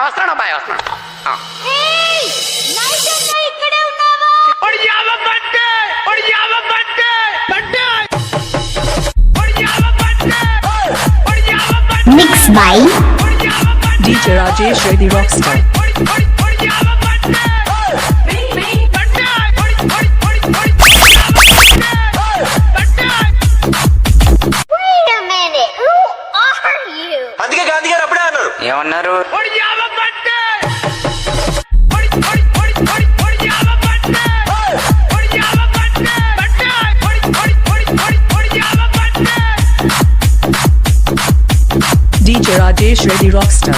వస్తున్నాడు అబ్బాయి వస్తున్నాడు. Mixed by DJ Rajesh Reddy Rockstar. Wait a minute, who are you? అందుకే గాంధీ గారు అప్పుడే అన్నారు. ఏమన్నారు? DJ Rajesh Reddy Rockstar.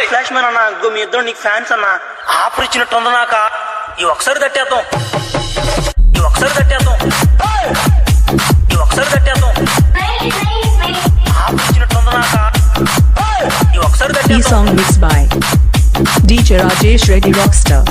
Flash man అన్న మీ ఇద్దరు నీకు ఫ్యాన్స్ అన్న ఆఫర్ ఇచ్చినట్టుంది నాక ఈ ఒకసారి తట్టేద్దాం ఆఫర్ ఇచ్చినట్టుంది నాక ఈ ఒకసారి E song mixed by DJ Rajesh Reddy Rockstar.